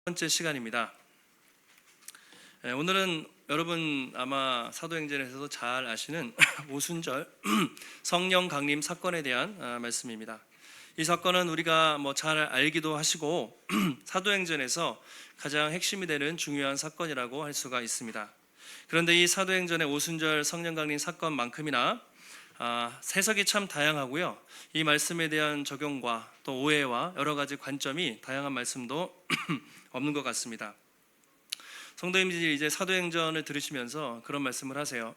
번째 시간입니다. 오늘은 여러분 아마 사도행전에서도 잘 아시는 오순절 성령 강림 사건에 대한 말씀입니다. 이 사건은 우리가 잘 알기도 하시고 사도행전에서 가장 핵심이 되는 중요한 사건이라고 할 수가 있습니다. 그런데 이 사도행전의 오순절 성령 강림 사건만큼이나 해석이 참 다양하고요. 이 말씀에 대한 적용과 또 오해와 여러 가지 관점이 다양한 말씀도 없는 것 같습니다. 성도님들이 이제 사도행전을 들으시면서 그런 말씀을 하세요.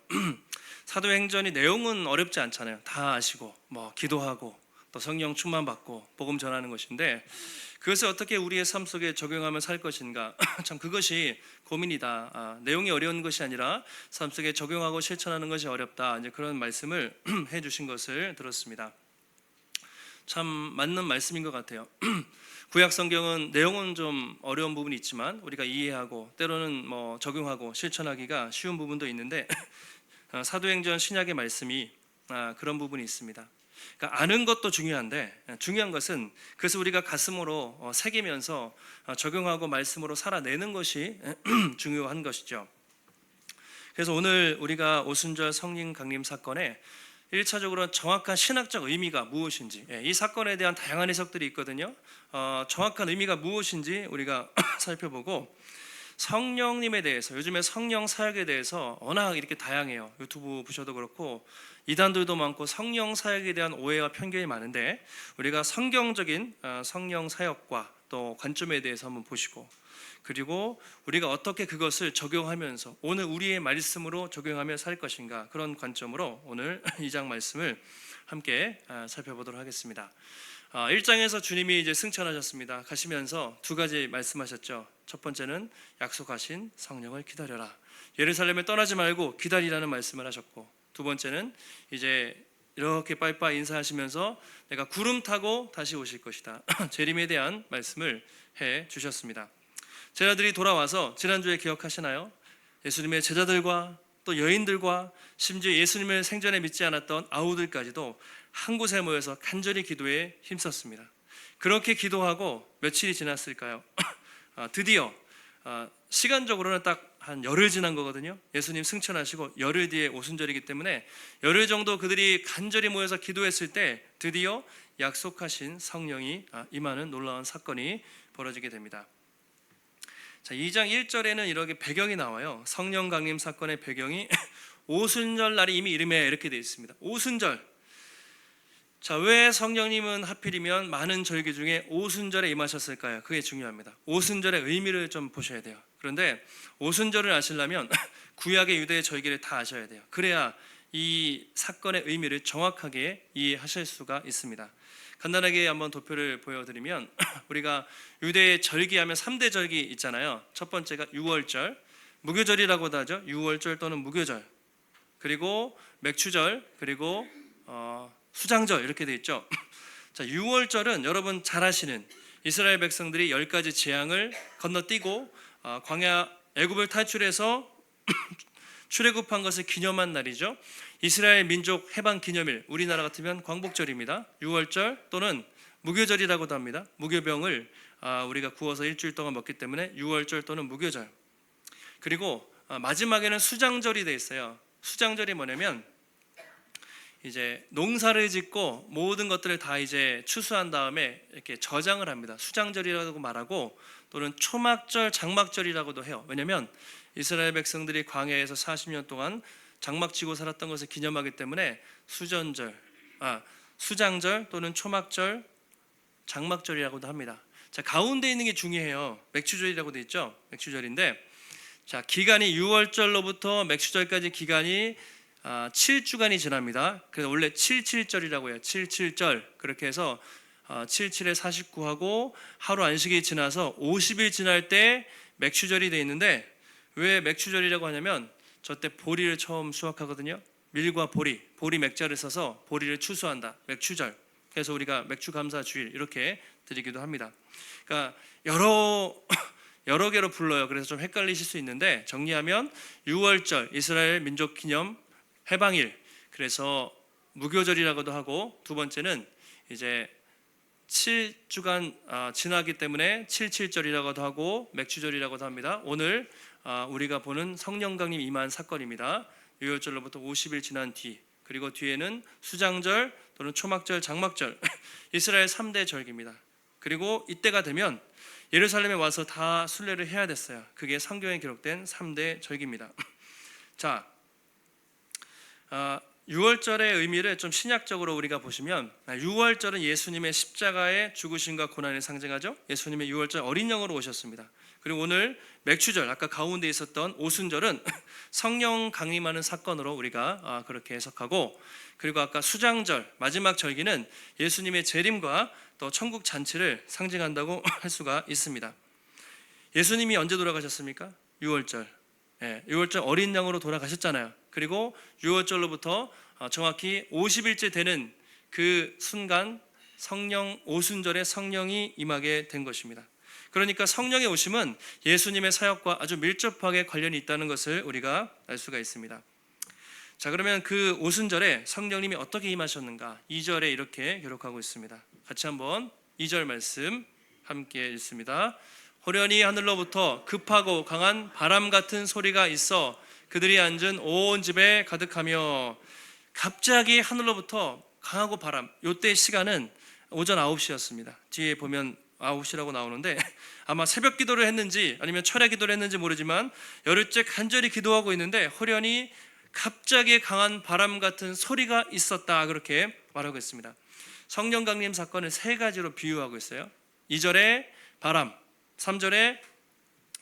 사도행전이 내용은 어렵지 않잖아요. 다 아시고 기도하고 또 성령 충만 받고 복음 전하는 것인데 그것을 어떻게 우리의 삶 속에 적용하며 살 것인가 참 그것이 고민이다. 내용이 어려운 것이 아니라 삶 속에 적용하고 실천하는 것이 어렵다. 이제 그런 말씀을 해주신 것을 들었습니다. 참 맞는 말씀인 것 같아요. 구약 성경은 내용은 좀 어려운 부분이 있지만 우리가 이해하고 때로는 적용하고 실천하기가 쉬운 부분도 있는데 사도행전 신약의 말씀이 그런 부분이 있습니다. 그러니까 아는 것도 중요한데 중요한 것은 그것을 우리가 가슴으로 새기면서 적용하고 말씀으로 살아내는 것이 중요한 것이죠. 그래서 오늘 우리가 오순절 성령 강림 사건에 1차적으로 정확한 신학적 의미가 무엇인지, 이 사건에 대한 다양한 해석들이 있거든요. 정확한 의미가 무엇인지 우리가 살펴보고 성령님에 대해서, 요즘에 성령 사역에 대해서 워낙 이렇게 다양해요. 유튜브 보셔도 그렇고 이단들도 많고 성령 사역에 대한 오해와 편견이 많은데 우리가 성경적인 성령 사역과 또 관점에 대해서 한번 보시고, 그리고 우리가 어떻게 그것을 적용하면서 오늘 우리의 말씀으로 적용하며 살 것인가, 그런 관점으로 오늘 2장 말씀을 함께 살펴보도록 하겠습니다. 1장에서 주님이 이제 승천하셨습니다. 가시면서 두 가지 말씀하셨죠. 첫 번째는 약속하신 성령을 기다려라. 예루살렘에 떠나지 말고 기다리라는 말씀을 하셨고, 두 번째는 이제 이렇게 빠이빠이 인사하시면서 내가 구름 타고 다시 오실 것이다. 재림에 대한 말씀을 해 주셨습니다. 제자들이 돌아와서 지난주에 기억하시나요? 예수님의 제자들과 또 여인들과 심지어 예수님을 생전에 믿지 않았던 아우들까지도 한 곳에 모여서 간절히 기도에 힘썼습니다. 그렇게 기도하고 며칠이 지났을까요? 드디어 시간적으로는 딱 한 열흘 지난 거거든요. 예수님 승천하시고 열흘 뒤에 오순절이기 때문에 열흘 정도 그들이 간절히 모여서 기도했을 때 드디어 약속하신 성령이 임하는 놀라운 사건이 벌어지게 됩니다. 자, 2장 1절에는 이렇게 배경이 나와요. 성령 강림 사건의 배경이 오순절 날이 이미 이름에 이렇게 되어 있습니다. 오순절. 자, 왜 성령님은 하필이면 많은 절기 중에 오순절에 임하셨을까요? 그게 중요합니다. 오순절의 의미를 좀 보셔야 돼요. 그런데 오순절을 아시려면 구약의 유대의 절기를 다 아셔야 돼요. 그래야 이 사건의 의미를 정확하게 이해하실 수가 있습니다. 간단하게 한번 도표를 보여드리면 우리가 유대의 절기하면 3대 절기 있잖아요. 첫 번째가 유월절, 무교절이라고도 하죠. 유월절 또는 무교절, 그리고 맥추절, 그리고 수장절 이렇게 돼 있죠. 자, 유월절은 여러분 잘 아시는 이스라엘 백성들이 10가지 재앙을 건너뛰고 광야 애굽을 탈출해서 출애굽한 것을 기념한 날이죠. 이스라엘 민족 해방 기념일, 우리나라 같으면 광복절입니다. 유월절 또는 무교절이라고도 합니다. 무교병을 우리가 구워서 일주일 동안 먹기 때문에 유월절 또는 무교절. 그리고 마지막에는 수장절이 돼 있어요. 수장절이 뭐냐면 이제 농사를 짓고 모든 것들을 다 이제 추수한 다음에 이렇게 저장을 합니다. 수장절이라고 말하고 또는 초막절, 장막절이라고도 해요. 왜냐하면 이스라엘 백성들이 광야에서 40년 동안 장막치고 살았던 것을 기념하기 때문에 수장절 또는 초막절, 장막절이라고도 합니다. 자, 가운데 있는 게 중요해요. 맥추절이라고 돼 있죠. 맥추절인데, 자, 기간이 유월절로부터 맥추절까지 기간이 7주간이 지납니다. 그래서 원래 77절이라고 해요. 77절. 그렇게 해서 77에 49하고 하루 안식이 지나서 50일 지날 때 맥추절이 돼 있는데, 왜 맥추절이라고 하냐면 저때 보리를 처음 수확하거든요. 밀과 보리 맥자를 써서 보리를 추수한다. 맥추절. 그래서 우리가 맥추감사주일 이렇게 드리기도 합니다. 그러니까 여러 개로 불러요. 그래서 좀 헷갈리실 수 있는데 정리하면 유월절, 이스라엘 민족 기념 해방일, 그래서 무교절이라고도 하고, 두 번째는 이제 7주간 지나기 때문에 77절이라고도 하고 맥추절이라고도 합니다. 오늘 우리가 보는 성령 강림 임한 사건입니다. 유월절로부터 50일 지난 뒤, 그리고 뒤에는 수장절 또는 초막절, 장막절, 이스라엘 3대 절기입니다. 그리고 이때가 되면 예루살렘에 와서 다 순례를 해야 됐어요. 그게 성경에 기록된 3대 절기입니다. 자, 6월절의 의미를 좀 신약적으로 우리가 보시면 6월절은 예수님의 십자가의 죽으심과 고난을 상징하죠. 예수님의 6월절 어린 양으로 오셨습니다. 그리고 오늘 맥추절, 아까 가운데 있었던 오순절은 성령 강림하는 사건으로 우리가 그렇게 해석하고, 그리고 아까 수장절, 마지막 절기는 예수님의 재림과 또 천국 잔치를 상징한다고 할 수가 있습니다. 예수님이 언제 돌아가셨습니까? 6월절. 6월절 어린 양으로 돌아가셨잖아요. 그리고 6월절로부터 정확히 50일째 되는 그 순간 성령 오순절에 성령이 임하게 된 것입니다. 그러니까 성령의 오심은 예수님의 사역과 아주 밀접하게 관련이 있다는 것을 우리가 알 수가 있습니다. 자, 그러면 그 오순절에 성령님이 어떻게 임하셨는가? 2절에 이렇게 기록하고 있습니다. 같이 한번 2절 말씀 함께 읽습니다. 호련히 하늘로부터 급하고 강한 바람 같은 소리가 있어 그들이 앉은 온 집에 가득하며, 갑자기 하늘로부터 강하고 바람, 이때 시간은 오전 9시였습니다. 뒤에 보면 9시라고 나오는데 아마 새벽 기도를 했는지 아니면 철야 기도를 했는지 모르지만 열흘째 간절히 기도하고 있는데 호련히 갑자기 강한 바람 같은 소리가 있었다, 그렇게 말하고 있습니다. 성령 강림 사건을 세 가지로 비유하고 있어요. 2절에 바람, 3절에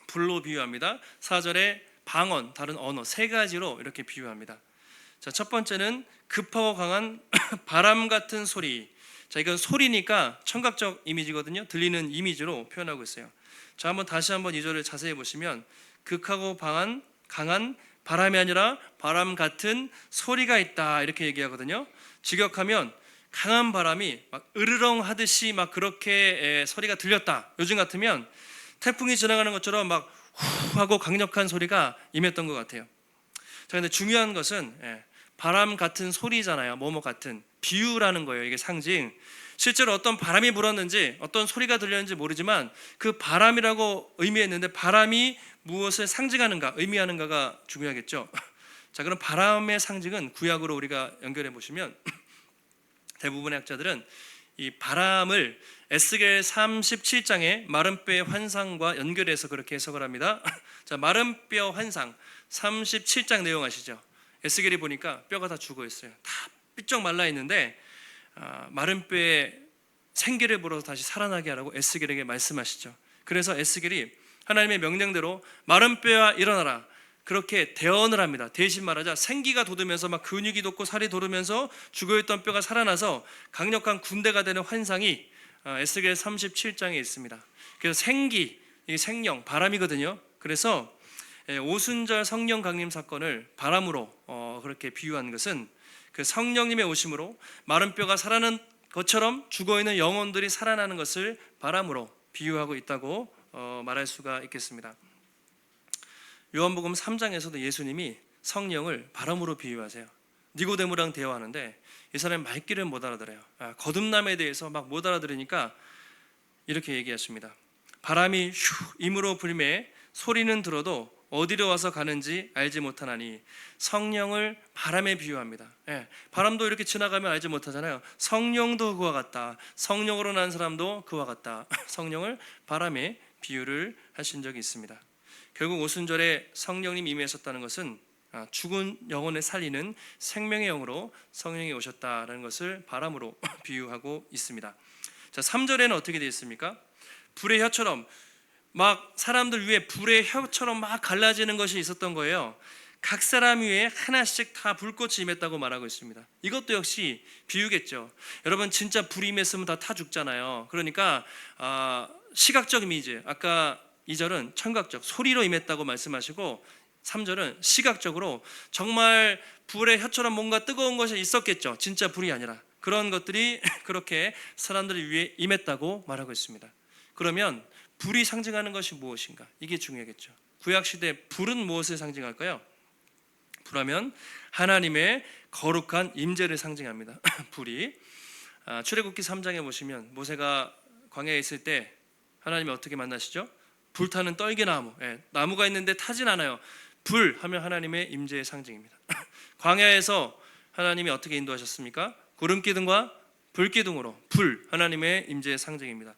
불로 비유합니다. 4절에 방언, 다른 언어, 세 가지로 이렇게 비유합니다. 자, 첫 번째는 급하고 강한 바람 같은 소리. 자, 이건 소리니까 청각적 이미지거든요. 들리는 이미지로 표현하고 있어요. 자, 한번 다시 한번 2절을 자세히 보시면 극하고 강한 바람이 아니라 바람 같은 소리가 있다, 이렇게 얘기하거든요. 직역하면 강한 바람이 막 으르렁 하듯이 막 그렇게 소리가 들렸다. 요즘 같으면 태풍이 지나가는 것처럼 막 후 하고 강력한 소리가 임했던 것 같아요. 자, 근데 중요한 것은 바람 같은 소리잖아요. 뭐뭐 같은 비유라는 거예요. 이게 상징. 실제로 어떤 바람이 불었는지 어떤 소리가 들렸는지 모르지만 그 바람이라고 의미했는데 바람이 무엇을 상징하는가, 의미하는가가 중요하겠죠. 자, 그럼 바람의 상징은 구약으로 우리가 연결해 보시면 대부분의 학자들은 이 바람을 에스겔 37장의 마른 뼈의 환상과 연결해서 그렇게 해석을 합니다. 자, 마른 뼈 환상 37장 내용 아시죠? 에스겔이 보니까 뼈가 다 죽어 있어요. 다 삐쩍 말라 있는데 마른 뼈에 생기를 불어서 다시 살아나게 하라고 에스겔에게 말씀하시죠. 그래서 에스겔이 하나님의 명령대로 마른 뼈야 일어나라, 그렇게 대언을 합니다. 대신 말하자 생기가 돋으면서 막 근육이 돋고 살이 돋으면서 죽어있던 뼈가 살아나서 강력한 군대가 되는 환상이 에스겔 37장에 있습니다. 그래서 생기, 이 생령, 바람이거든요. 그래서 오순절 성령 강림 사건을 바람으로 그렇게 비유한 것은 그 성령님의 오심으로 마른 뼈가 살아나는 것처럼 죽어있는 영혼들이 살아나는 것을 바람으로 비유하고 있다고 말할 수가 있겠습니다. 요한복음 3장에서도 예수님이 성령을 바람으로 비유하세요. 니고데모랑 대화하는데 이 사람이 말귀를 못 알아들어요. 거듭남에 대해서 막 못 알아들으니까 이렇게 얘기하십니다. 바람이 휴 임으로 불매 소리는 들어도 어디로 와서 가는지 알지 못하나니, 성령을 바람에 비유합니다. 바람도 이렇게 지나가면 알지 못하잖아요. 성령도 그와 같다. 성령으로 난 사람도 그와 같다. 성령을 바람에 비유를 하신 적이 있습니다. 결국 오순절에 성령님 임하셨다는 것은 죽은 영혼을 살리는 생명의 영으로 성령이 오셨다는 것을 바람으로 비유하고 있습니다. 자, 3절에는 어떻게 되어 있습니까? 불의 혀처럼 막 사람들 위에 불의 혀처럼 막 갈라지는 것이 있었던 거예요. 각 사람 위에 하나씩 다 불꽃이 임했다고 말하고 있습니다. 이것도 역시 비유겠죠. 여러분, 진짜 불이 임했으면 다 타 죽잖아요. 그러니까 시각적 이미지, 아까 2절은 청각적 소리로 임했다고 말씀하시고 3절은 시각적으로 정말 불의 혀처럼 뭔가 뜨거운 것이 있었겠죠. 진짜 불이 아니라 그런 것들이 그렇게 사람들 위에 임했다고 말하고 있습니다. 그러면 불이 상징하는 것이 무엇인가? 이게 중요하겠죠. 구약시대 불은 무엇을 상징할까요? 불하면 하나님의 거룩한 임재를 상징합니다. 불이 출애굽기 3장에 보시면 모세가 광야에 있을 때 하나님이 어떻게 만나시죠? 불타는 떨기나무, 나무가 있는데 타진 않아요. 불 하면 하나님의 임재의 상징입니다. 광야에서 하나님이 어떻게 인도하셨습니까? 구름기둥과 불기둥으로, 불 하나님의 임재의 상징입니다.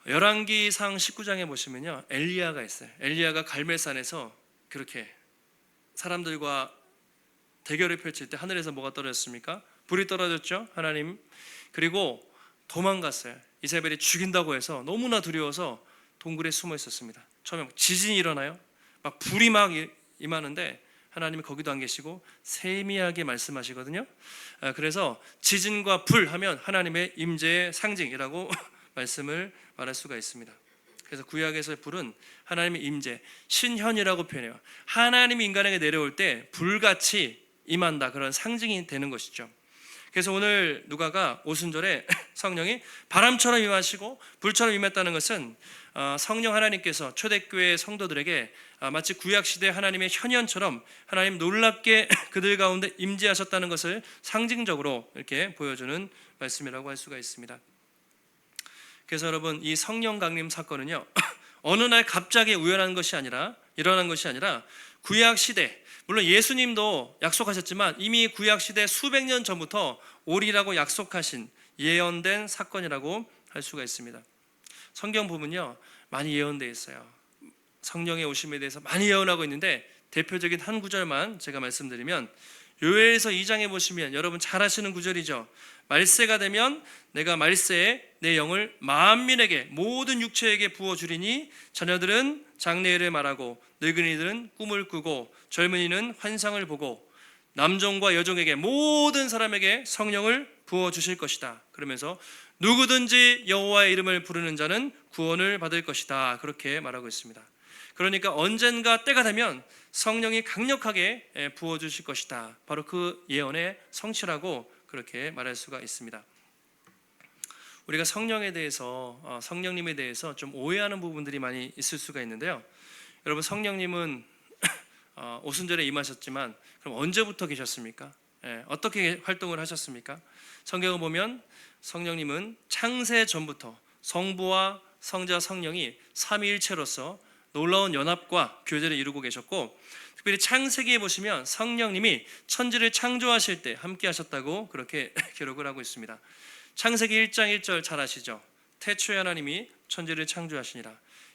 열왕기상 19장에 보시면요, 엘리야가 있어요. 엘리야가 갈멜산에서 그렇게 사람들과 대결을 펼칠 때 하늘에서 뭐가 떨어졌습니까? 불이 떨어졌죠, 하나님. 그리고 도망갔어요. 이세벨이 죽인다고 해서 너무나 두려워서 동굴에 숨어 있었습니다. 처음에 지진이 일어나요. 막 불이 막 임하는데 하나님이 거기도 안 계시고 세미하게 말씀하시거든요. 그래서 지진과 불 하면 하나님의 임재의 상징이라고 말씀을 말할 수가 있습니다. 그래서 구약에서의 불은 하나님의 임재, 신현이라고 표현해요. 하나님이 인간에게 내려올 때 불같이 임한다, 그런 상징이 되는 것이죠. 그래서 오늘 누가가 오순절에 성령이 바람처럼 임하시고 불처럼 임했다는 것은 성령 하나님께서 초대교회 성도들에게 마치 구약시대 하나님의 현현처럼 하나님 놀랍게 그들 가운데 임재하셨다는 것을 상징적으로 이렇게 보여주는 말씀이라고 할 수가 있습니다. 그래서 여러분, 이 성령 강림 사건은요 어느 날 갑자기 일어난 것이 아니라 구약시대, 물론 예수님도 약속하셨지만 이미 구약시대 수백 년 전부터 오리라고 약속하신 예언된 사건이라고 할 수가 있습니다. 성경 보면요 많이 예언되어 있어요. 성령의 오심에 대해서 많이 예언하고 있는데 대표적인 한 구절만 제가 말씀드리면, 요엘서 2장에 보시면 여러분 잘 아시는 구절이죠. 말세가 되면 내가 말세에 내 영을 만민에게, 모든 육체에게 부어주리니 자녀들은 장래일을 말하고 늙은이들은 꿈을 꾸고 젊은이는 환상을 보고 남종과 여종에게, 모든 사람에게 성령을 부어주실 것이다. 그러면서 누구든지 여호와의 이름을 부르는 자는 구원을 받을 것이다, 그렇게 말하고 있습니다. 그러니까 언젠가 때가 되면 성령이 강력하게 부어주실 것이다, 바로 그 예언의 성취라고 그렇게 말할 수가 있습니다. 우리가 성령에 대해서, 성령님에 대해서 좀 오해하는 부분들이 많이 있을 수가 있는데요. 여러분, 성령님은 오순절에 임하셨지만 그럼 언제부터 계셨습니까? 어떻게 활동을 하셨습니까? 성경을 보면 성령님은 창세 전부터 성부와 성자 성령이 삼위일체로서 놀라운 연합과 교제를 이루고 계셨고, 특별히 창세기에 보시면 성령님이 천지를 창조하실 때 함께 하셨다고 그렇게 기록을 하고 있습니다. 창세기 1장 1절 잘 아시죠? 태초에 하나님이 천지를 창조하시니라.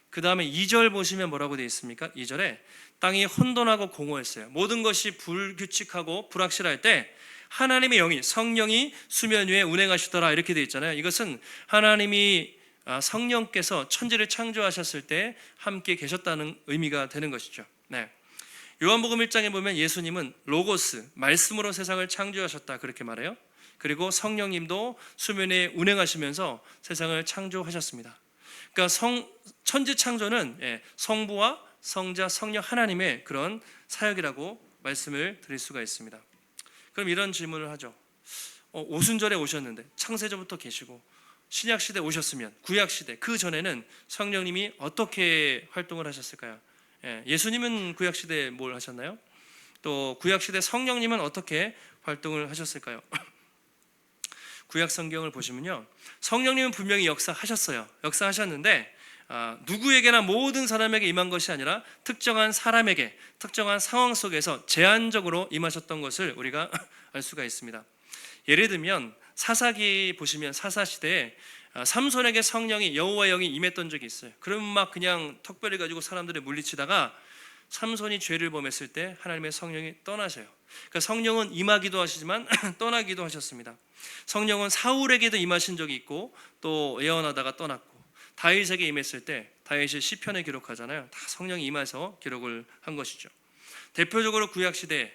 그 다음에 2절 보시면 뭐라고 되어 있습니까? 2절에 땅이 혼돈하고 공허했어요. 모든 것이 불규칙하고 불확실할 때 하나님의 영이, 성령이 수면 위에 운행하시더라, 이렇게 되어 있잖아요. 이것은 하나님이, 성령께서 천지를 창조하셨을 때 함께 계셨다는 의미가 되는 것이죠. 요한복음 1장에 보면 예수님은 로고스, 말씀으로 세상을 창조하셨다, 그렇게 말해요. 그리고 성령님도 수면에 운행하시면서 세상을 창조하셨습니다. 그러니까 천지 창조는 성부와 성자 성령 하나님의 그런 사역이라고 말씀을 드릴 수가 있습니다. 그럼 이런 질문을 하죠. 오순절에 오셨는데 창세전부터 계시고 신약시대 오셨으면 구약시대, 그 전에는 성령님이 어떻게 활동을 하셨을까요? 예수님은 구약시대에 뭘 하셨나요? 또 구약시대 성령님은 어떻게 활동을 하셨을까요? 구약 성경을 보시면요, 성령님은 분명히 역사하셨는데 누구에게나, 모든 사람에게 임한 것이 아니라 특정한 사람에게, 특정한 상황 속에서 제한적으로 임하셨던 것을 우리가 알 수가 있습니다. 예를 들면 사사기 보시면 사사시대에 삼손에게 성령이, 여호와의 영이 임했던 적이 있어요. 그러면 막 그냥 턱뼈를 가지고 사람들을 물리치다가 삼손이 죄를 범했을 때 하나님의 성령이 떠나셔요. 그러니까 성령은 임하기도 하시지만 떠나기도 하셨습니다. 성령은 사울에게도 임하신 적이 있고 또 예언하다가 떠났고, 다윗에게 임했을 때 다윗이 시편을 기록하잖아요. 다 성령이 임해서 기록을 한 것이죠. 대표적으로 구약시대에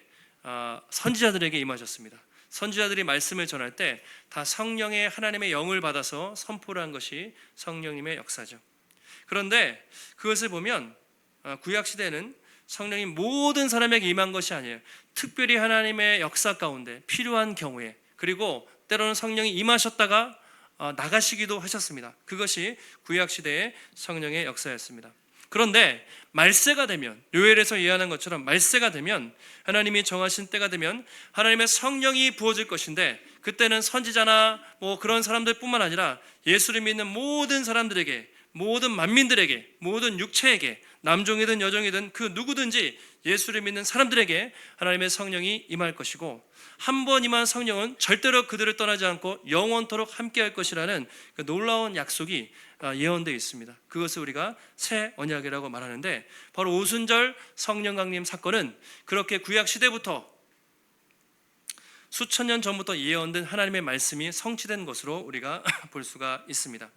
선지자들에게 임하셨습니다. 선지자들이 말씀을 전할 때 다 성령의, 하나님의 영을 받아서 선포를 한 것이 성령님의 역사죠. 그런데 그것을 보면 구약시대는 성령이 모든 사람에게 임한 것이 아니에요. 특별히 하나님의 역사 가운데 필요한 경우에, 그리고 때로는 성령이 임하셨다가 나가시기도 하셨습니다. 그것이 구약시대의 성령의 역사였습니다. 그런데 말세가 되면, 요엘에서 예언한 것처럼 말세가 되면, 하나님이 정하신 때가 되면 하나님의 성령이 부어질 것인데, 그때는 선지자나 그런 사람들뿐만 아니라 예수를 믿는 모든 사람들에게, 모든 만민들에게, 모든 육체에게, 남종이든 여종이든 그 누구든지 예수를 믿는 사람들에게 하나님의 성령이 임할 것이고, 한 번 임한 성령은 절대로 그들을 떠나지 않고 영원토록 함께할 것이라는 그 놀라운 약속이 예언되어 있습니다. 그것을 우리가 새 언약이라고 말하는데, 바로 오순절 성령 강림 사건은 그렇게 구약 시대부터 수천 년 전부터 예언된 하나님의 말씀이 성취된 것으로 우리가 볼 수가 있습니다.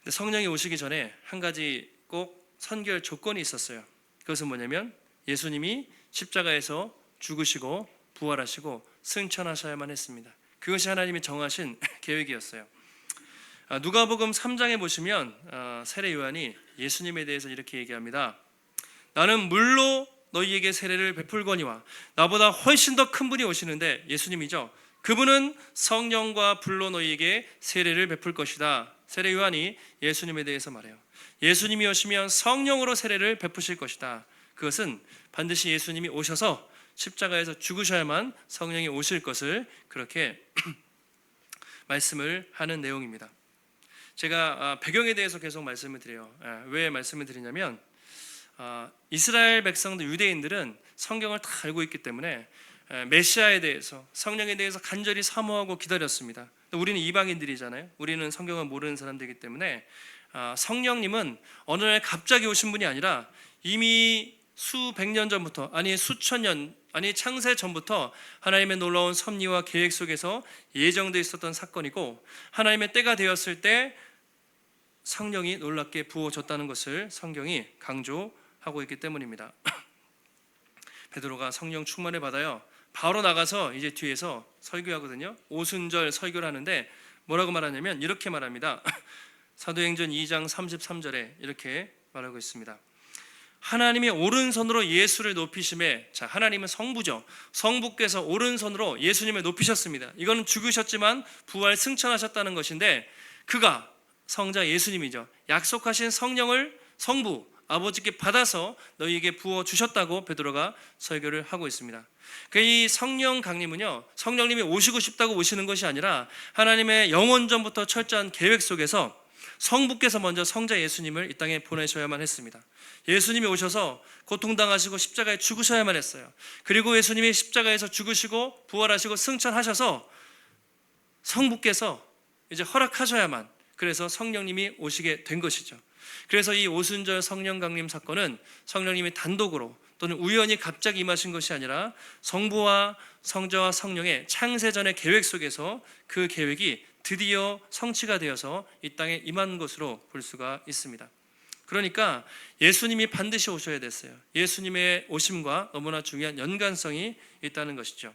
성령이 오시기 전에 한 가지 꼭 선결 조건이 있었어요. 그것은 뭐냐면 예수님이 십자가에서 죽으시고 부활하시고 승천하셔야만 했습니다. 그것이 하나님이 정하신 계획이었어요. 누가복음 3장에 보시면 세례 요한이 예수님에 대해서 이렇게 얘기합니다. 나는 물로 너희에게 세례를 베풀거니와 나보다 훨씬 더 큰 분이 오시는데, 예수님이죠. 그분은 성령과 불로 너희에게 세례를 베풀 것이다. 세례 요한이 예수님에 대해서 말해요. 예수님이 오시면 성령으로 세례를 베푸실 것이다. 그것은 반드시 예수님이 오셔서 십자가에서 죽으셔야만 성령이 오실 것을 그렇게 말씀을 하는 내용입니다. 제가 배경에 대해서 계속 말씀을 드려요. 왜 말씀을 드리냐면 이스라엘 백성들, 유대인들은 성경을 다 알고 있기 때문에 메시아에 대해서, 성령에 대해서 간절히 사모하고 기다렸습니다. 우리는 이방인들이잖아요. 우리는 성경을 모르는 사람들이기 때문에 성령님은 어느 날 갑자기 오신 분이 아니라 이미 수백 년 전부터, 아니 수천 년, 아니 창세 전부터 하나님의 놀라운 섭리와 계획 속에서 예정되어 있었던 사건이고, 하나님의 때가 되었을 때 성령이 놀랍게 부어졌다는 것을 성경이 강조하고 있기 때문입니다. 베드로가 성령 충만을 받아요. 바로 나가서 이제 뒤에서 설교하거든요. 오순절 설교를 하는데 뭐라고 말하냐면 이렇게 말합니다. 사도행전 2장 33절에 이렇게 말하고 있습니다. 하나님이 오른손으로 예수를 높이심에, 자, 하나님은 성부죠. 성부께서 오른손으로 예수님을 높이셨습니다. 이거는 죽으셨지만 부활 승천하셨다는 것인데, 그가 성자 예수님이죠. 약속하신 성령을 성부 아버지께 받아서 너희에게 부어 주셨다고 베드로가 설교를 하고 있습니다. 이 성령 강림은요, 성령님이 오시고 싶다고 오시는 것이 아니라 하나님의 영원전부터 철저한 계획 속에서 성부께서 먼저 성자 예수님을 이 땅에 보내셔야만 했습니다. 예수님이 오셔서 고통당하시고 십자가에 죽으셔야만 했어요. 그리고 예수님이 십자가에서 죽으시고 부활하시고 승천하셔서 성부께서 이제 허락하셔야만, 그래서 성령님이 오시게 된 것이죠. 그래서 이 오순절 성령 강림 사건은 성령님이 단독으로 또는 우연히 갑자기 임하신 것이 아니라 성부와 성자와 성령의 창세전의 계획 속에서 그 계획이 드디어 성취가 되어서 이 땅에 임한 것으로 볼 수가 있습니다. 그러니까 예수님이 반드시 오셔야 됐어요. 예수님의 오심과 너무나 중요한 연관성이 있다는 것이죠.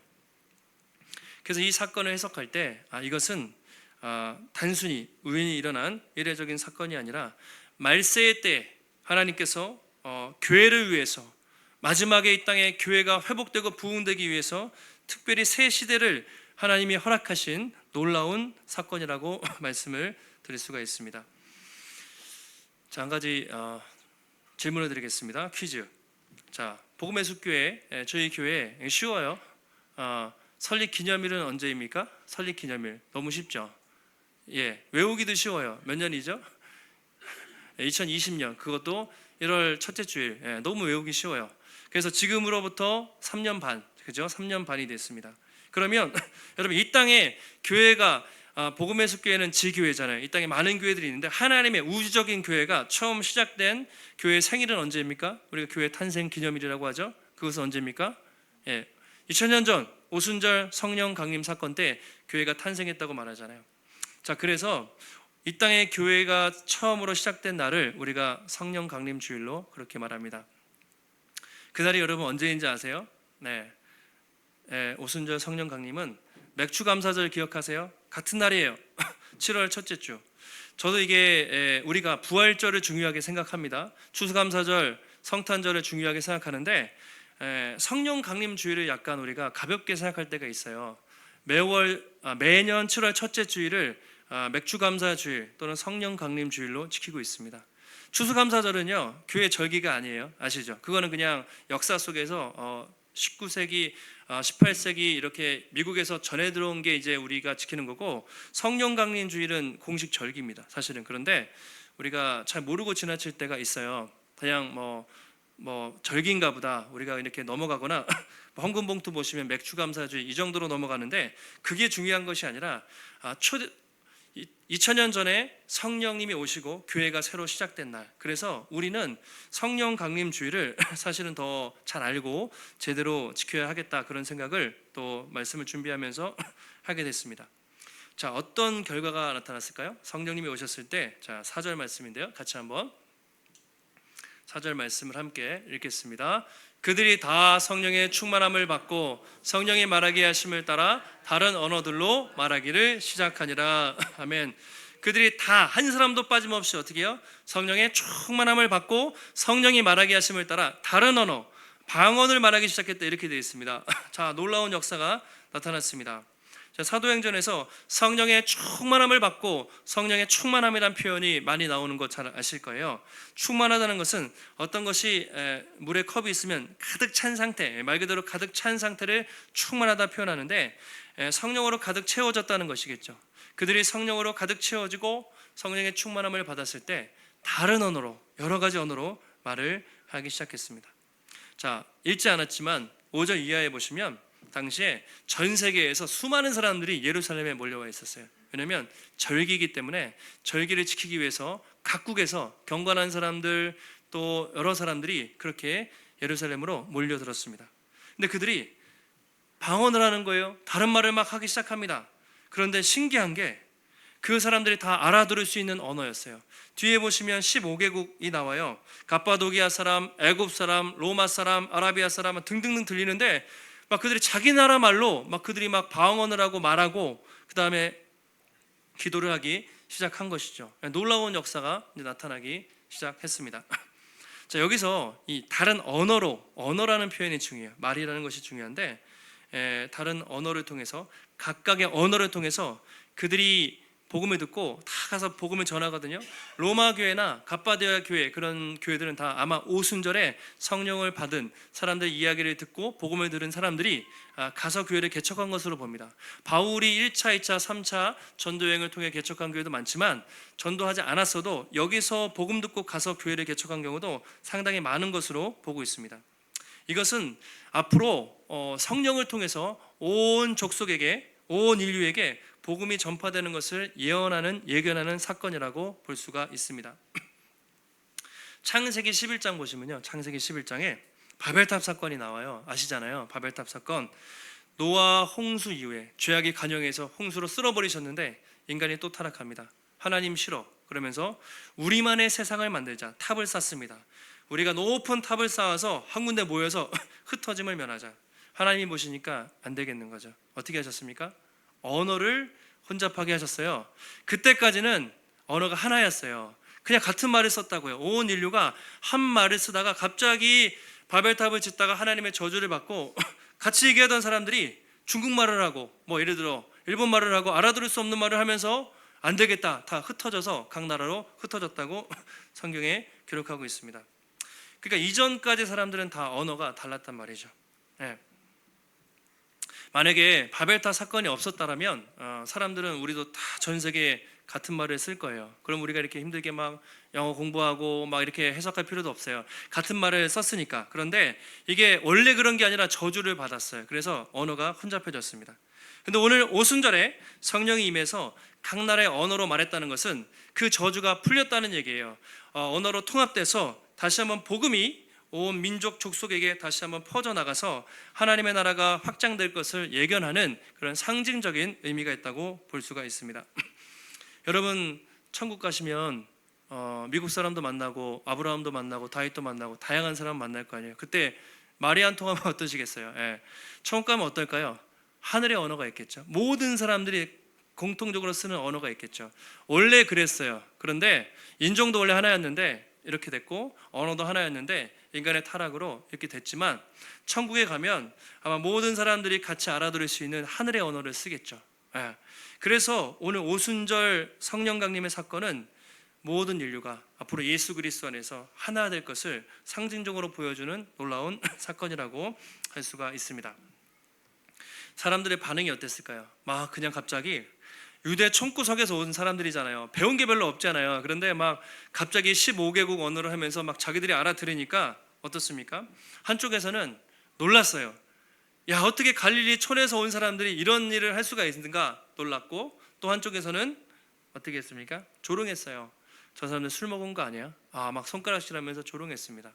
그래서 이 사건을 해석할 때 이것은 단순히 우연히 일어난 이례적인 사건이 아니라 말세의 때 하나님께서 교회를 위해서, 마지막에 이 땅에 교회가 회복되고 부흥되기 위해서 특별히 새 시대를 하나님이 허락하신 놀라운 사건이라고 말씀을 드릴 수가 있습니다. 자, 한 가지 질문을 드리겠습니다. 퀴즈. 자, 복음의 숲교회, 저희 교회 쉬워요. 설립 기념일은 언제입니까? 설립 기념일 너무 쉽죠? 예, 외우기도 쉬워요. 몇 년이죠? 2020년, 그것도 1월 첫째 주일. 너무 외우기 쉬워요. 그래서 지금으로부터 3년 반, 그죠? 3년 반이 됐습니다. 그러면 여러분, 이 땅에 교회가 복음의 숲교회는 지교회잖아요. 이 땅에 많은 교회들이 있는데 하나님의 우주적인 교회가 처음 시작된 교회의 생일은 언제입니까? 우리가 교회 탄생 기념일이라고 하죠. 그것은 언제입니까? 2000년 전 오순절 성령 강림 사건 때 교회가 탄생했다고 말하잖아요. 자, 그래서 이 땅의 교회가 처음으로 시작된 날을 우리가 성령 강림 주일로 그렇게 말합니다. 그날이 여러분 언제인지 아세요? 네, 오순절 성령 강림은 맥주 감사절 기억하세요? 같은 날이에요. 7월 첫째 주. 저도 이게 우리가 부활절을 중요하게 생각합니다. 추수감사절, 성탄절을 중요하게 생각하는데 성령 강림 주일을 약간 우리가 가볍게 생각할 때가 있어요. 매년 7월 첫째 주일을 맥주감사 주일 또는 성령 강림 주일로 지키고 있습니다. 추수감사절은요 교회 절기가 아니에요. 아시죠? 그거는 그냥 역사 속에서 19세기, 18세기 이렇게 미국에서 전해 들어온 게 이제 우리가 지키는 거고, 성령 강림 주일은 공식 절기입니다. 사실은. 그런데 우리가 잘 모르고 지나칠 때가 있어요. 그냥 뭐 절기인가 보다 우리가 이렇게 넘어가거나 헌금 봉투 보시면 맥주 감사주의 이 정도로 넘어가는데, 그게 중요한 것이 아니라 2000년 전에 성령님이 오시고 교회가 새로 시작된 날, 그래서 우리는 성령 강림 주일을 사실은 더 잘 알고 제대로 지켜야 하겠다, 그런 생각을 또 말씀을 준비하면서 하게 됐습니다. 자, 어떤 결과가 나타났을까요? 성령님이 오셨을 때, 자 4절 말씀인데요, 같이 한번 4절 말씀을 함께 읽겠습니다. 그들이 다 성령의 충만함을 받고 성령이 말하게 하심을 따라 다른 언어들로 말하기를 시작하니라. 아멘. 그들이 다 한 사람도 빠짐없이 어떻게 해요? 성령의 충만함을 받고 성령이 말하게 하심을 따라 다른 언어, 방언을 말하기 시작했다, 이렇게 되어 있습니다. 자, 놀라운 역사가 나타났습니다. 자, 사도행전에서 성령의 충만함을 받고 성령의 충만함이란 표현이 많이 나오는 거 잘 아실 거예요. 충만하다는 것은 어떤 것이 물에 컵이 있으면 가득 찬 상태, 말 그대로 가득 찬 상태를 충만하다 표현하는데, 성령으로 가득 채워졌다는 것이겠죠. 그들이 성령으로 가득 채워지고 성령의 충만함을 받았을 때 다른 언어로, 여러 가지 언어로 말을 하기 시작했습니다. 자, 읽지 않았지만 5절 이하에 보시면 당시에 전 세계에서 수많은 사람들이 예루살렘에 몰려와 있었어요. 왜냐하면 절기이기 때문에 절기를 지키기 위해서 각국에서 경건한 사람들, 또 여러 사람들이 그렇게 예루살렘으로 몰려들었습니다. 근데 그들이 방언을 하는 거예요. 다른 말을 막 하기 시작합니다. 그런데 신기한 게 그 사람들이 다 알아들을 수 있는 언어였어요. 뒤에 보시면 15개국이 나와요. 갑바도기아 사람, 애굽 사람, 로마 사람, 아라비아 사람 등등등 들리는데, 막 그들이 자기 나라 말로 막 그들이 막 방언을 하고 말하고 그 다음에 기도를 하기 시작한 것이죠. 놀라운 역사가 이제 나타나기 시작했습니다. 자, 여기서 이 다른 언어라는 표현이 중요해요. 말이라는 것이 중요한데, 다른 언어를 통해서, 각각의 언어를 통해서 그들이 복음을 듣고 다 가서 복음을 전하거든요. 로마 교회나 갑바도기아 교회, 그런 교회들은 다 아마 오순절에 성령을 받은 사람들 이야기를 듣고 복음을 들은 사람들이 가서 교회를 개척한 것으로 봅니다. 바울이 1차, 2차, 3차 전도여행을 통해 개척한 교회도 많지만, 전도하지 않았어도 여기서 복음 듣고 가서 교회를 개척한 경우도 상당히 많은 것으로 보고 있습니다. 이것은 앞으로 성령을 통해서 온 족속에게, 온 인류에게 복음이 전파되는 것을 예견하는 사건이라고 볼 수가 있습니다. 창세기 11장 보시면요, 창세기 11장에 바벨탑 사건이 나와요. 아시잖아요, 바벨탑 사건. 노아 홍수 이후에 죄악이 간영해서 홍수로 쓸어버리셨는데 인간이 또 타락합니다. 하나님 싫어, 그러면서 우리만의 세상을 만들자, 탑을 쌓습니다. 우리가 높은 탑을 쌓아서 한 군데 모여서 흩어짐을 면하자. 하나님이 보시니까 안 되겠는 거죠. 어떻게 하셨습니까? 언어를 혼잡하게 하셨어요. 그때까지는 언어가 하나였어요. 그냥 같은 말을 썼다고요. 온 인류가 한 말을 쓰다가 갑자기 바벨탑을 짓다가 하나님의 저주를 받고 같이 얘기하던 사람들이 중국말을 하고, 뭐 예를 들어 일본말을 하고 알아들을 수 없는 말을 하면서 안 되겠다, 다 흩어져서 각 나라로 흩어졌다고 성경에 기록하고 있습니다. 그러니까 이전까지 사람들은 다 언어가 달랐단 말이죠. 만약에 바벨탑 사건이 없었다면 사람들은 우리도 다 전 세계에 같은 말을 쓸 거예요. 그럼 우리가 이렇게 힘들게 막 영어 공부하고 막 이렇게 해석할 필요도 없어요. 같은 말을 썼으니까. 그런데 이게 원래 그런 게 아니라 저주를 받았어요. 그래서 언어가 혼잡해졌습니다. 근데 오늘 오순절에 성령이 임해서 각 나라의 언어로 말했다는 것은 그 저주가 풀렸다는 얘기예요. 언어로 통합돼서 다시 한번 복음이 온 민족 족속에게 다시 한번 퍼져나가서 하나님의 나라가 확장될 것을 예견하는 그런 상징적인 의미가 있다고 볼 수가 있습니다. 여러분, 천국 가시면 미국 사람도 만나고 아브라함도 만나고 다윗도 만나고 다양한 사람 만날 거 아니에요. 그때 말이 안 통하면 어떠시겠어요? 천국 가면 어떨까요? 하늘의 언어가 있겠죠. 모든 사람들이 공통적으로 쓰는 언어가 있겠죠. 원래 그랬어요. 그런데 인종도 원래 하나였는데 이렇게 됐고, 언어도 하나였는데 인간의 타락으로 이렇게 됐지만, 천국에 가면 아마 모든 사람들이 같이 알아들을 수 있는 하늘의 언어를 쓰겠죠. 그래서 오늘 오순절 성령 강림의 사건은 모든 인류가 앞으로 예수 그리스도 안에서 하나 될 것을 상징적으로 보여주는 놀라운 사건이라고 할 수가 있습니다. 사람들의 반응이 어땠을까요? 막 그냥 갑자기 유대 총구석에서 온 사람들이잖아요. 배운 게 별로 없잖아요. 그런데 막 갑자기 15개국 언어를 하면서 막 자기들이 알아들으니까 어떻습니까? 한쪽에서는 놀랐어요. 야, 어떻게 갈릴리 촌에서 온 사람들이 이런 일을 할 수가 있는가 놀랐고, 또 한쪽에서는 어떻게 했습니까? 조롱했어요. 저 사람들 술 먹은 거 아니야? 막 손가락질하면서 조롱했습니다.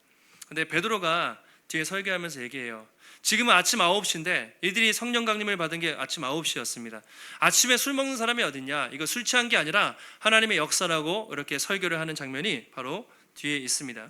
근데 베드로가 뒤에 설교하면서 얘기해요. 지금은 아침 9시인데 이들이 성령 강림을 받은 게 아침 9시였습니다. 아침에 술 먹는 사람이 어딨냐? 이거 술 취한 게 아니라 하나님의 역사라고 이렇게 설교를 하는 장면이 바로 뒤에 있습니다.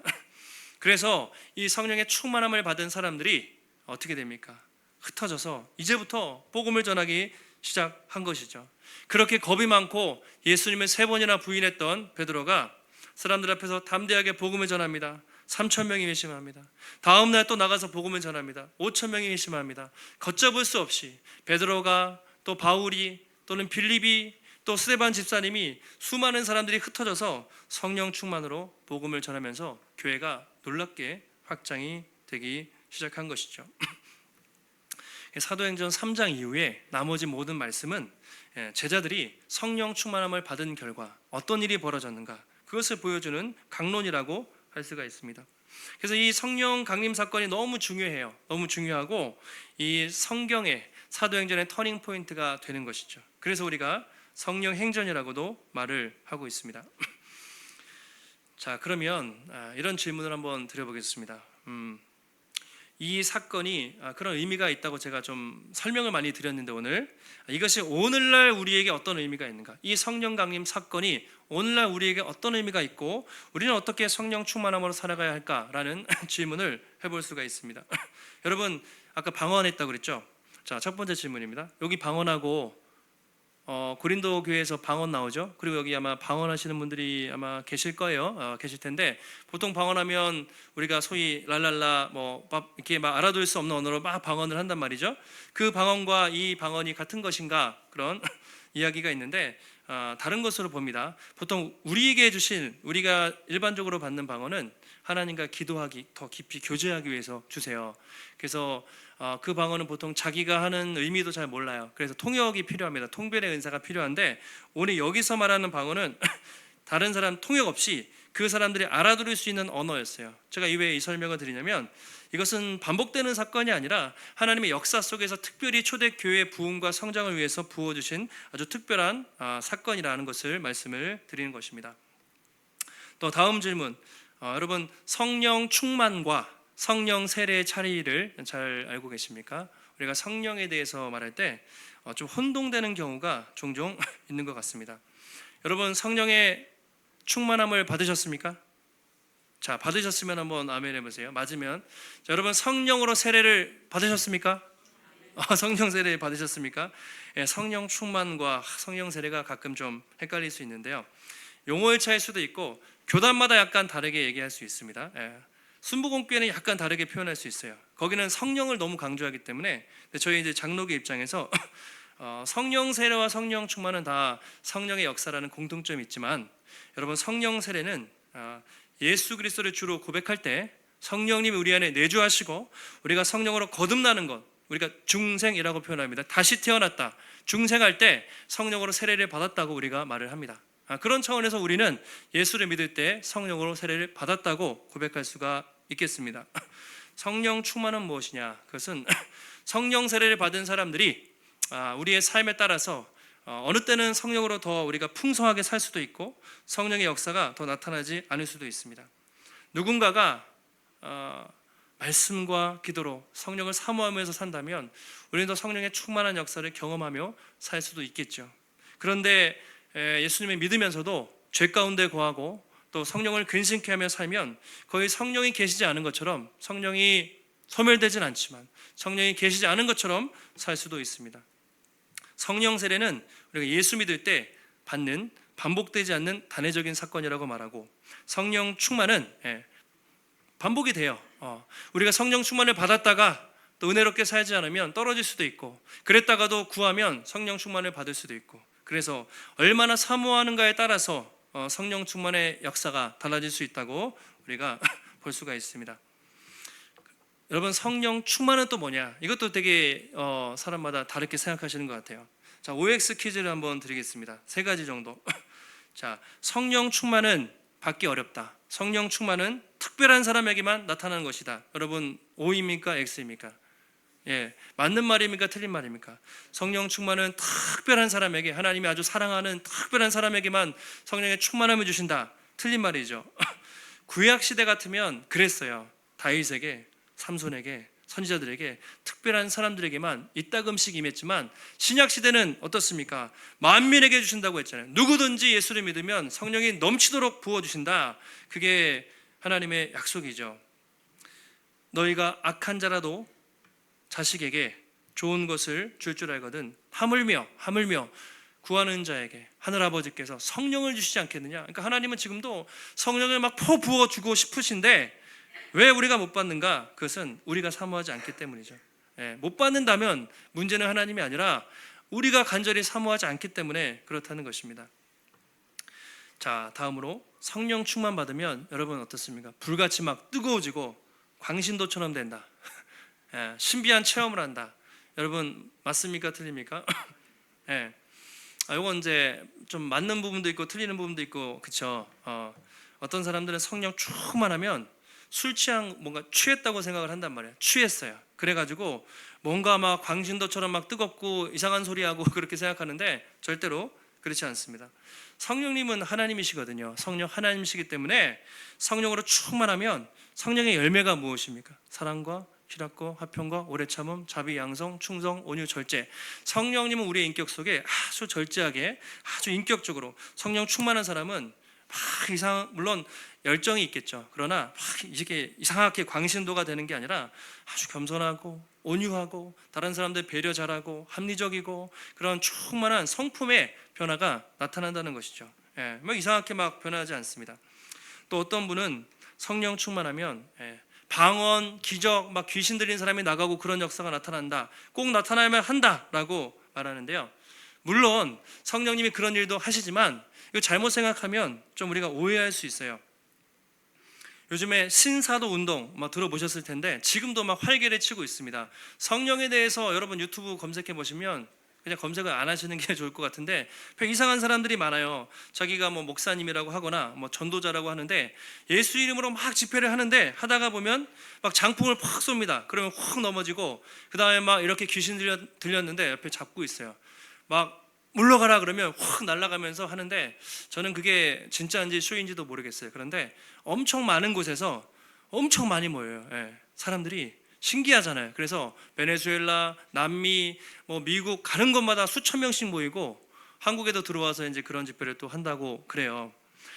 그래서 이 성령의 충만함을 받은 사람들이 어떻게 됩니까? 흩어져서 이제부터 복음을 전하기 시작한 것이죠. 그렇게 겁이 많고 예수님을 3번이나 부인했던 베드로가 사람들 앞에서 담대하게 복음을 전합니다. 3,000명이 회심합니다. 다음 날 또 나가서 복음을 전합니다. 5,000명이 회심합니다. 걷잡을 수 없이 베드로가 또 바울이 또는 빌립이 또 스데반 집사님이 수많은 사람들이 흩어져서 성령 충만으로 복음을 전하면서 교회가 놀랍게 확장이 되기 시작한 것이죠. 사도행전 3장 이후에 나머지 모든 말씀은 제자들이 성령 충만함을 받은 결과 어떤 일이 벌어졌는가, 그것을 보여주는 강론이라고 할 수가 있습니다. 그래서 이 성령 강림 사건이 너무 중요해요. 너무 중요하고 이 성경의 사도행전의 터닝 포인트가 되는 것이죠. 그래서 우리가 성령 행전이라고도 말을 하고 있습니다. 자, 그러면 이런 질문을 한번 드려보겠습니다. 이 사건이 그런 의미가 있다고 제가 좀 설명을 많이 드렸는데, 오늘 이것이 오늘날 우리에게 어떤 의미가 있는가, 이 성령 강림 사건이 오늘날 우리에게 어떤 의미가 있고 우리는 어떻게 성령 충만함으로 살아가야 할까라는 질문을 해볼 수가 있습니다. 여러분, 아까 방언했다고 그랬죠? 자, 첫 번째 질문입니다. 여기 방언하고 고린도 교회에서 방언 나오죠. 그리고 여기 아마 방언하시는 분들이 아마 계실 거예요. 계실 텐데, 보통 방언하면 우리가 소위 랄랄라 이렇게 막 알아둘 수 없는 언어로 막 방언을 한단 말이죠. 그 방언과 이 방언이 같은 것인가, 그런 이야기가 있는데 다른 것으로 봅니다. 보통 우리에게 주신, 우리가 일반적으로 받는 방언은 하나님과 기도하기, 더 깊이 교제하기 위해서 주세요. 그래서 그 방언은 보통 자기가 하는 의미도 잘 몰라요. 그래서 통역이 필요합니다. 통변의 은사가 필요한데, 오늘 여기서 말하는 방언은 다른 사람 통역 없이 그 사람들이 알아들을 수 있는 언어였어요. 제가 왜 이 설명을 드리냐면, 이것은 반복되는 사건이 아니라 하나님의 역사 속에서 특별히 초대교회의 부흥과 성장을 위해서 부어주신 아주 특별한 사건이라는 것을 말씀을 드리는 것입니다. 또 다음 질문, 여러분, 성령 충만과 성령 세례의 차이를 잘 알고 계십니까? 우리가 성령에 대해서 말할 때 좀 혼동되는 경우가 종종 있는 것 같습니다. 여러분, 성령의 충만함을 받으셨습니까? 자, 받으셨으면 한번 아멘 해보세요. 맞으면. 자, 여러분, 성령으로 세례를 받으셨습니까? 성령 세례 받으셨습니까? 성령 충만과 성령 세례가 가끔 좀 헷갈릴 수 있는데요. 용어의 차이일 수도 있고 교단마다 약간 다르게 얘기할 수 있습니다. 순복음교회는 약간 다르게 표현할 수 있어요. 거기는 성령을 너무 강조하기 때문에. 저희 이제 장로교 입장에서 성령 세례와 성령 충만은 다 성령의 역사라는 공통점이 있지만, 여러분, 성령 세례는 예수 그리스도를 주로 고백할 때 성령님이 우리 안에 내주하시고 우리가 성령으로 거듭나는 것, 우리가 중생이라고 표현합니다. 다시 태어났다, 중생할 때 성령으로 세례를 받았다고 우리가 말을 합니다. 그런 차원에서 우리는 예수를 믿을 때 성령으로 세례를 받았다고 고백할 수가 있겠습니다. 성령 충만은 무엇이냐? 그것은 성령 세례를 받은 사람들이 우리의 삶에 따라서 어느 때는 성령으로 더 우리가 풍성하게 살 수도 있고 성령의 역사가 더 나타나지 않을 수도 있습니다. 누군가가 말씀과 기도로 성령을 사모하면서 산다면 우리는 더 성령의 충만한 역사를 경험하며 살 수도 있겠죠. 그런데 예수님을 믿으면서도 죄 가운데 거하고 또 성령을 근심케 하며 살면 거의 성령이 계시지 않은 것처럼, 성령이 소멸되진 않지만 성령이 계시지 않은 것처럼 살 수도 있습니다. 성령 세례는 우리가 예수 믿을 때 받는 반복되지 않는 단회적인 사건이라고 말하고, 성령 충만은 반복이 돼요. 우리가 성령 충만을 받았다가 또 은혜롭게 살지 않으면 떨어질 수도 있고, 그랬다가도 구하면 성령 충만을 받을 수도 있고, 그래서 얼마나 사모하는가에 따라서 성령 충만의 역사가 달라질 수 있다고 우리가 볼 수가 있습니다. 여러분, 성령 충만은 또 뭐냐? 이것도 되게 사람마다 다르게 생각하시는 것 같아요. 자, OX 퀴즈를 한번 드리겠습니다. 3가지 정도. 자, 성령 충만은 받기 어렵다. 성령 충만은 특별한 사람에게만 나타나는 것이다. 여러분, O입니까? X입니까? 예, 맞는 말입니까? 틀린 말입니까? 성령 충만은 특별한 사람에게, 하나님이 아주 사랑하는 특별한 사람에게만 성령의 충만함을 주신다. 틀린 말이죠. 구약 시대 같으면 그랬어요. 다윗에게, 삼손에게, 선지자들에게, 특별한 사람들에게만 이따금씩 임했지만, 신약 시대는 어떻습니까? 만민에게 주신다고 했잖아요. 누구든지 예수를 믿으면 성령이 넘치도록 부어주신다. 그게 하나님의 약속이죠. 너희가 악한 자라도 자식에게 좋은 것을 줄 알거든 하물며 구하는 자에게 하늘아버지께서 성령을 주시지 않겠느냐. 그러니까 하나님은 지금도 성령을 막 부어주고 싶으신데 왜 우리가 못 받는가? 그것은 우리가 사모하지 않기 때문이죠. 못 받는다면 문제는 하나님이 아니라 우리가 간절히 사모하지 않기 때문에 그렇다는 것입니다. 자, 다음으로 성령 충만 받으면 여러분 어떻습니까? 불같이 막 뜨거워지고 광신도처럼 된다. 신비한 체험을 한다. 여러분 맞습니까? 틀립니까? 이건 이제 좀 맞는 부분도 있고 틀리는 부분도 있고, 그렇죠? 어떤 사람들은 성령 충만하면 술 취한 뭔가 취했다고 생각을 한단 말이에요. 취했어요. 그래가지고 뭔가 막 광신도처럼 막 뜨겁고 이상한 소리하고 그렇게 생각하는데 절대로 그렇지 않습니다. 성령님은 하나님이시거든요. 성령 하나님이시기 때문에 성령으로 충만하면 성령의 열매가 무엇입니까? 사랑과 희락과 화평과 오래 참음, 자비, 양성, 충성, 온유, 절제. 성령님은 우리의 인격 속에 아주 절제하게, 아주 인격적으로 성령 충만한 사람은 물론 열정이 있겠죠. 그러나 이렇게 이상하게 광신도가 되는 게 아니라 아주 겸손하고 온유하고 다른 사람들 배려 잘하고 합리적이고 그런 충만한 성품의 변화가 나타난다는 것이죠. 막 이상하게 막 변하지 않습니다. 또 어떤 분은 성령 충만하면 방언, 기적, 막 귀신 들린 사람이 나가고 그런 역사가 나타난다. 꼭 나타나야만 한다라고 말하는데요. 물론 성령님이 그런 일도 하시지만 이거 잘못 생각하면 좀 우리가 오해할 수 있어요. 요즘에 신사도 운동 막 들어보셨을 텐데 지금도 막 활개를 치고 있습니다. 성령에 대해서 여러분 유튜브 검색해 보시면 그냥 검색을 안 하시는 게 좋을 것 같은데 이상한 사람들이 많아요. 자기가 뭐 목사님이라고 하거나 뭐 전도자라고 하는데 예수 이름으로 막 집회를 하는데 하다가 보면 막 장풍을 팍 쏩니다. 그러면 확 넘어지고 그 다음에 막 이렇게 귀신 들렸는데 옆에 잡고 있어요. 막 물러가라 그러면 확 날아가면서 하는데 저는 그게 진짜인지 쇼인지도 모르겠어요. 그런데 엄청 많은 곳에서 엄청 많이 모여요. 사람들이 신기하잖아요. 그래서 베네수엘라, 남미, 뭐 미국 가는 곳마다 수천 명씩 모이고 한국에도 들어와서 이제 그런 집회를 또 한다고 그래요.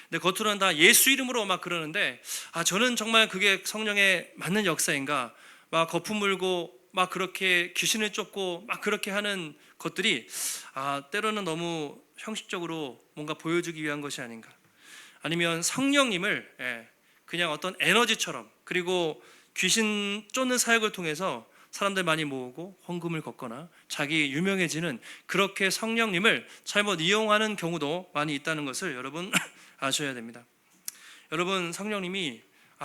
근데 겉으로는 다 예수 이름으로 막 그러는데 저는 정말 그게 성령의 맞는 역사인가? 막 거품 물고 막 그렇게 귀신을 쫓고 막 그렇게 하는 것들이 때로는 너무 형식적으로 뭔가 보여주기 위한 것이 아닌가. 아니면 성령님을 그냥 어떤 에너지처럼 그리고 귀신 쫓는 사역을 통해서 사람들 많이 모으고 헌금을 걷거나 자기 유명해지는 그렇게 성령님을 잘못 이용하는 경우도 많이 있다는 것을 여러분 아셔야 됩니다. 여러분 성령님이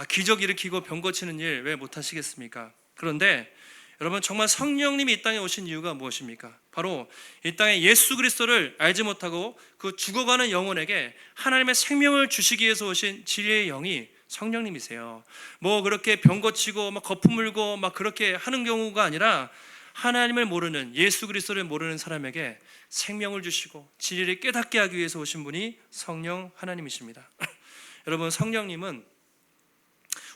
기적 일으키고 병 고치는 일 왜 못하시겠습니까? 그런데 여러분 정말 성령님이 이 땅에 오신 이유가 무엇입니까? 바로 이 땅에 예수 그리스도를 알지 못하고 그 죽어가는 영혼에게 하나님의 생명을 주시기 위해서 오신 진리의 영이 성령님이세요. 뭐 그렇게 병 고치고 막 거품 물고 막 그렇게 하는 경우가 아니라 하나님을 모르는 예수 그리스도를 모르는 사람에게 생명을 주시고 진리를 깨닫게 하기 위해서 오신 분이 성령 하나님이십니다. 여러분 성령님은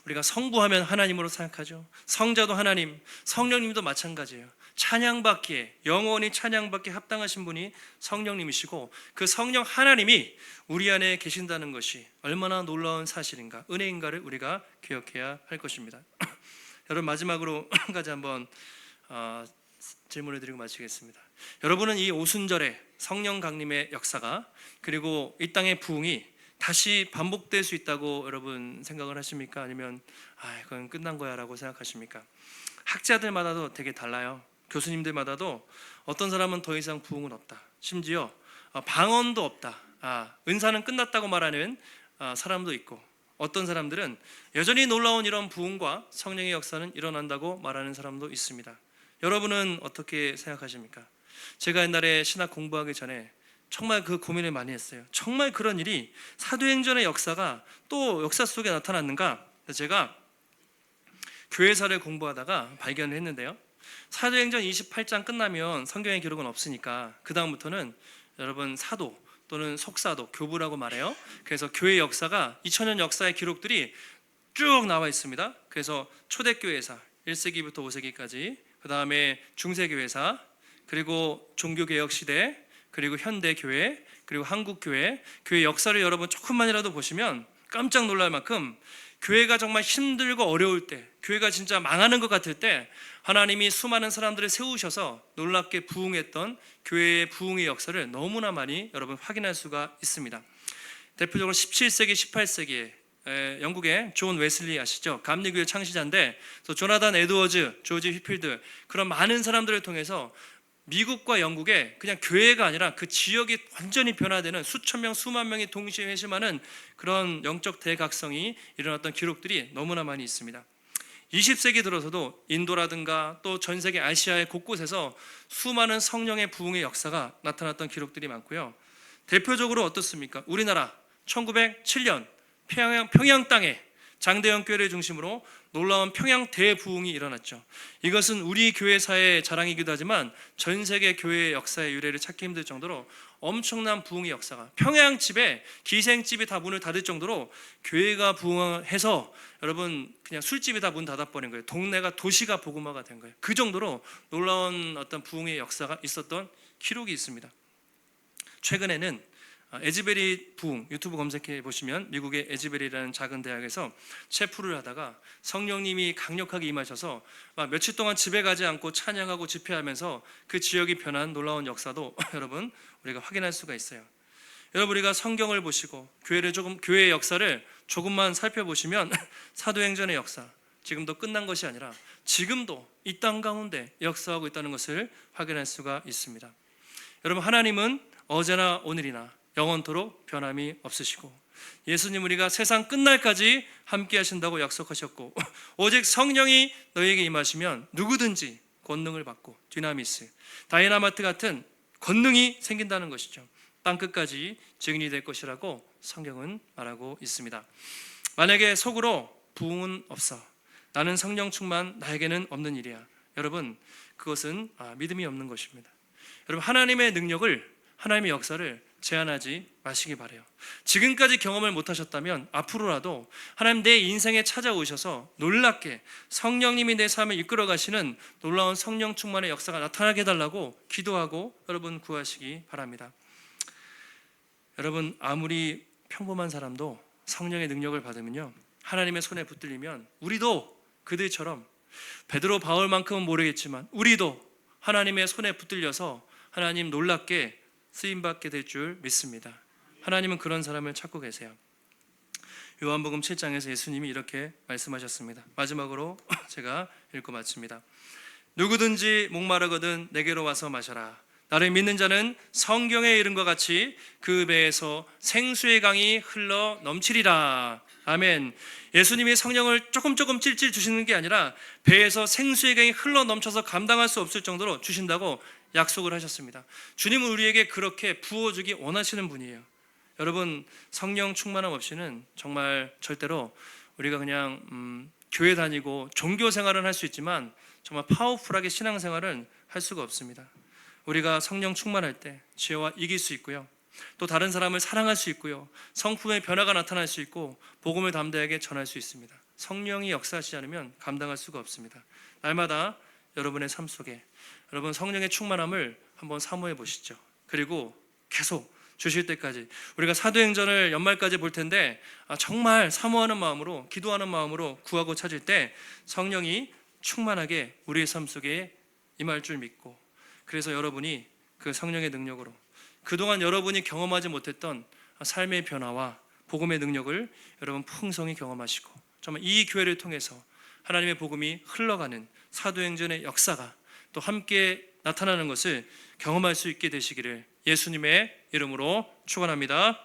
우리가 성부하면 하나님으로 생각하죠. 성자도 하나님, 성령님도 마찬가지예요. 찬양받기에 영원히 찬양받기에 합당하신 분이 성령님이시고 그 성령 하나님이 우리 안에 계신다는 것이 얼마나 놀라운 사실인가, 은혜인가를 우리가 기억해야 할 것입니다. 여러분 마지막으로 한 가지 한번 질문을 드리고 마치겠습니다. 여러분은 이 오순절에 성령 강림의 역사가 그리고 이 땅의 부흥이 다시 반복될 수 있다고 여러분 생각을 하십니까? 아니면 그건 끝난 거야 라고 생각하십니까? 학자들마다도 되게 달라요. 교수님들마다도 어떤 사람은 더 이상 부흥은 없다, 심지어 방언도 없다, 은사는 끝났다고 말하는 사람도 있고, 어떤 사람들은 여전히 놀라운 이런 부흥과 성령의 역사는 일어난다고 말하는 사람도 있습니다. 여러분은 어떻게 생각하십니까? 제가 옛날에 신학 공부하기 전에 정말 그 고민을 많이 했어요. 정말 그런 일이 사도행전의 역사가 또 역사 속에 나타났는가? 제가 교회사를 공부하다가 발견을 했는데요, 사도행전 28장 끝나면 성경의 기록은 없으니까 그 다음부터는 여러분 사도 또는 속사도, 교부라고 말해요. 그래서 교회 역사가 2000년 역사의 기록들이 쭉 나와 있습니다. 그래서 초대교회사 1세기부터 5세기까지, 그 다음에 중세교회사, 그리고 종교개혁시대, 그리고 현대교회, 그리고 한국교회, 교회 역사를 여러분 조금만이라도 보시면 깜짝 놀랄 만큼 교회가 정말 힘들고 어려울 때, 교회가 진짜 망하는 것 같을 때 하나님이 수많은 사람들을 세우셔서 놀랍게 부흥했던 교회의 부흥의 역사를 너무나 많이 여러분 확인할 수가 있습니다. 대표적으로 17세기, 18세기에 영국의 존 웨슬리 아시죠? 감리교회 창시자인데, 또 조나단 에드워즈, 조지 휘필드, 그런 많은 사람들을 통해서 미국과 영국의 그냥 교회가 아니라 그 지역이 완전히 변화되는, 수천 명, 수만 명이 동시에 회심하는 그런 영적 대각성이 일어났던 기록들이 너무나 많이 있습니다. 20세기 들어서도 인도라든가 또 전 세계 아시아의 곳곳에서 수많은 성령의 부흥의 역사가 나타났던 기록들이 많고요. 대표적으로 어떻습니까? 우리나라 1907년 평양 땅에 장대영 교회를 중심으로 놀라운 평양 대부흥이 일어났죠. 이것은 우리 교회사의 자랑이기도 하지만 전 세계 교회의 역사의 유래를 찾기 힘들 정도로 엄청난 부흥의 역사가, 평양집에 기생집이 다 문을 닫을 정도로 교회가 부흥해서 여러분 그냥 술집이 다 문 닫아버린 거예요. 동네가, 도시가 복음화가 된 거예요. 그 정도로 놀라운 어떤 부흥의 역사가 있었던 기록이 있습니다. 최근에는 에즈베리 부흥, 유튜브 검색해 보시면 미국의 에즈베리라는 작은 대학에서 체프를 하다가 성령님이 강력하게 임하셔서 며칠 동안 집에 가지 않고 찬양하고 집회하면서 그 지역이 변한 놀라운 역사도 여러분 우리가 확인할 수가 있어요. 여러분, 우리가 성경을 보시고 교회의 역사를 조금만 살펴보시면 사도행전의 역사, 지금도 끝난 것이 아니라 지금도 이 땅 가운데 역사하고 있다는 것을 확인할 수가 있습니다. 여러분, 하나님은 어제나 오늘이나 영원토록 변함이 없으시고, 예수님 우리가 세상 끝날까지 함께 하신다고 약속하셨고, 오직 성령이 너희에게 임하시면 누구든지 권능을 받고, 디나미스, 다이나마트 같은 권능이 생긴다는 것이죠. 땅끝까지 증인이 될 것이라고 성경은 말하고 있습니다. 만약에 속으로 부흥은 없어, 나는 성령 충만, 나에게는 없는 일이야, 여러분 그것은 믿음이 없는 것입니다. 여러분, 하나님의 능력을, 하나님의 역사를 제한하지 마시기 바라요. 지금까지 경험을 못하셨다면 앞으로라도 하나님 내 인생에 찾아오셔서 놀랍게 성령님이 내 삶을 이끌어 가시는 놀라운 성령 충만의 역사가 나타나게 해달라고 기도하고 여러분 구하시기 바랍니다. 여러분, 아무리 평범한 사람도 성령의 능력을 받으면요, 하나님의 손에 붙들리면 우리도 그들처럼, 베드로 바울만큼은 모르겠지만 우리도 하나님의 손에 붙들려서 하나님 놀랍게 쓰임받게 될 줄 믿습니다. 하나님은 그런 사람을 찾고 계세요. 요한복음 7장에서 예수님이 이렇게 말씀하셨습니다. 마지막으로 제가 읽고 마칩니다. 누구든지 목마르거든 내게로 와서 마셔라. 나를 믿는 자는 성경에 이른 것 같이 그 배에서 생수의 강이 흘러 넘치리라. 아멘. 예수님이 성령을 조금 찔찔 주시는 게 아니라 배에서 생수의 강이 흘러 넘쳐서 감당할 수 없을 정도로 주신다고 약속을 하셨습니다. 주님은 우리에게 그렇게 부어주기 원하시는 분이에요. 여러분, 성령 충만함 없이는 정말 절대로 우리가 그냥 교회 다니고 종교 생활은 할 수 있지만 정말 파워풀하게 신앙생활은 할 수가 없습니다. 우리가 성령 충만할 때 죄와 이길 수 있고요, 또 다른 사람을 사랑할 수 있고요, 성품의 변화가 나타날 수 있고 복음을 담대하게 전할 수 있습니다. 성령이 역사하시지 않으면 감당할 수가 없습니다. 날마다 여러분의 삶 속에 여러분 성령의 충만함을 한번 사모해 보시죠. 그리고 계속 주실 때까지, 우리가 사도행전을 연말까지 볼 텐데 정말 사모하는 마음으로, 기도하는 마음으로 구하고 찾을 때 성령이 충만하게 우리의 삶 속에 임할 줄 믿고, 그래서 여러분이 그 성령의 능력으로 그동안 여러분이 경험하지 못했던 삶의 변화와 복음의 능력을 여러분 풍성히 경험하시고, 정말 이 교회를 통해서 하나님의 복음이 흘러가는 사도행전의 역사가 또 함께 나타나는 것을 경험할 수 있게 되시기를 예수님의 이름으로 축원합니다.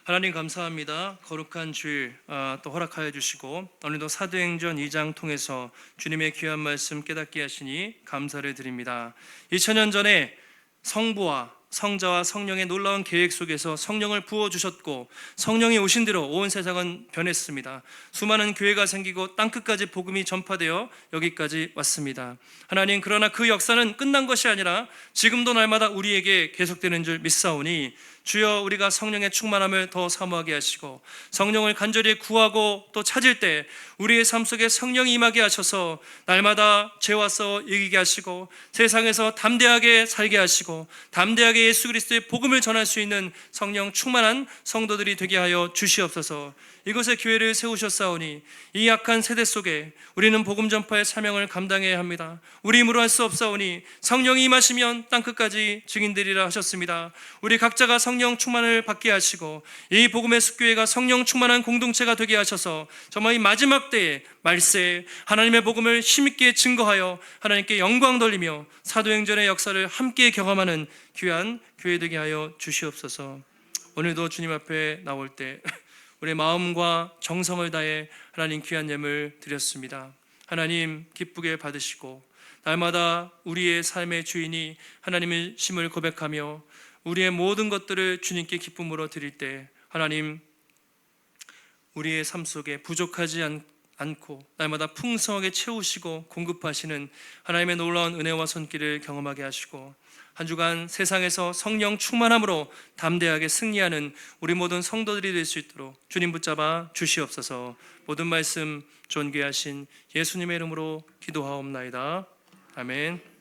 하나님 감사합니다. 거룩한 주일 또 허락하여 주시고 오늘도 사도행전 2장 통해서 주님의 귀한 말씀 깨닫게 하시니 감사를 드립니다. 2000년 전에 성부와 성자와 성령의 놀라운 계획 속에서 성령을 부어주셨고 성령이 오신 대로 온 세상은 변했습니다. 수많은 교회가 생기고 땅끝까지 복음이 전파되어 여기까지 왔습니다. 하나님, 그러나 그 역사는 끝난 것이 아니라 지금도 날마다 우리에게 계속되는 줄 믿사오니 주여, 우리가 성령의 충만함을 더 사모하게 하시고 성령을 간절히 구하고 또 찾을 때 우리의 삶 속에 성령이 임하게 하셔서 날마다 죄와 싸워 이기게 하시고 세상에서 담대하게 살게 하시고 담대하게 예수 그리스도의 복음을 전할 수 있는 성령 충만한 성도들이 되게 하여 주시옵소서. 이곳에 교회를 세우셨사오니 이 약한 세대 속에 우리는 복음 전파의 사명을 감당해야 합니다. 우리 힘으로 할 수 없사오니 성령이 임하시면 땅끝까지 증인되리라 하셨습니다. 우리 각자가 성령 충만을 받게 하시고 이 복음의 숲교회가 성령 충만한 공동체가 되게 하셔서 정말 이 마지막 때에 말세 하나님의 복음을 힘있게 증거하여 하나님께 영광 돌리며 사도행전의 역사를 함께 경험하는 귀한 교회 되게 하여 주시옵소서. 오늘도 주님 앞에 나올 때 우리의 마음과 정성을 다해 하나님 귀한 예물 드렸습니다. 하나님 기쁘게 받으시고 날마다 우리의 삶의 주인이 하나님의 심을 고백하며 우리의 모든 것들을 주님께 기쁨으로 드릴 때 하나님 우리의 삶 속에 부족하지 않고 날마다 풍성하게 채우시고 공급하시는 하나님의 놀라운 은혜와 손길을 경험하게 하시고 한 주간 세상에서 성령 충만함으로 담대하게 승리하는 우리 모든 성도들이 될 수 있도록 주님 붙잡아 주시옵소서. 모든 말씀 존귀하신 예수님의 이름으로 기도하옵나이다. 아멘.